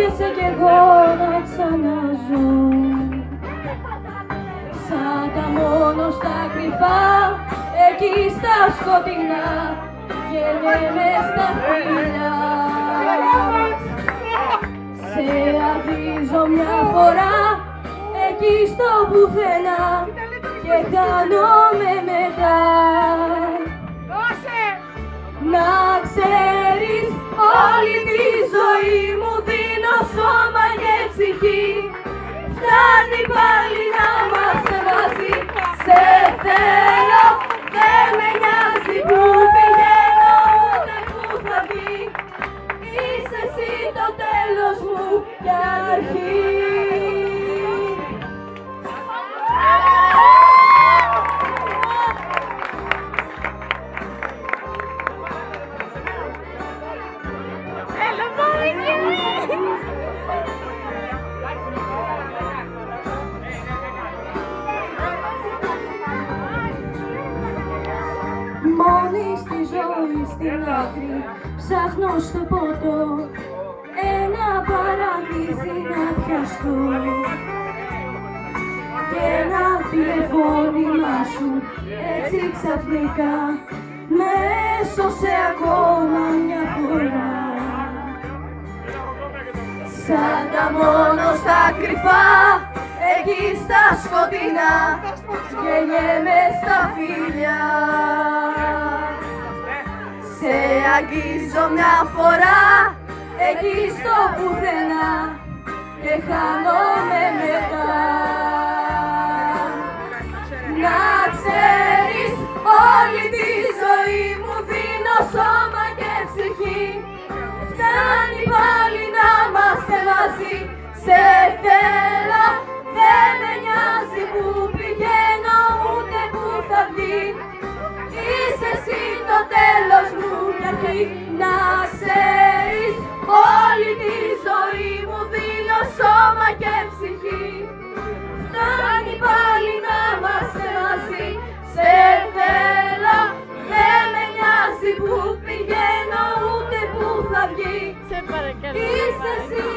έρχεσαι κι εγώ να ξαναζώ. Σαν τα μόνο στα κρυφά, εκεί στα σκοτεινά, γεννιέμαι στα φύλλα. Σε αγγίζω μια φορά, εκεί στο πουθενά, και χάνομαι μετά. Να ξέρεις, όλη τη ζωή μου δίνω σώμα και ψυχή. Φτάνει πάλι να είμαστε μαζί. Σε θέλω, δεν με νοιάζει που πηγαίνω ούτε που θα βγει. Είσαι εσύ το τέλος μου και αρχή. Μόνη στη ζωή στην άκρη ψάχνω στο ποτό ένα παραμύθι να πιαστώ. Και ένα τηλεφώνημα σου έτσι ξαφνικά με έσωσε ακόμα μια φορά. Σαν τα μόνο στα κρυφά, εκεί στα σκοτεινά, γεννιέμαι στα φύλλα. Σε αγγίζω μια φορά, εκεί στο πουθενά, και χάνομαι μετά. Να ξέρεις, όλη τη ζωή μου δίνω σώμα και ψυχή. Φτάνει πάλι να είμαστε μαζί. Σε θέλω, δεν με νοιάζει που πηγαίνω ούτε που θα βγει. Είσαι εσύ το τέλος μου κι αρχή. Να ξέρεις, όλη τη ζωή μου δίνω σώμα και ψυχή. Φτάνει πάλι να είμαστε μαζί. Σε θέλω, δεν με νοιάζει που πηγαίνω ούτε που θα βγει. Είσαι εσύ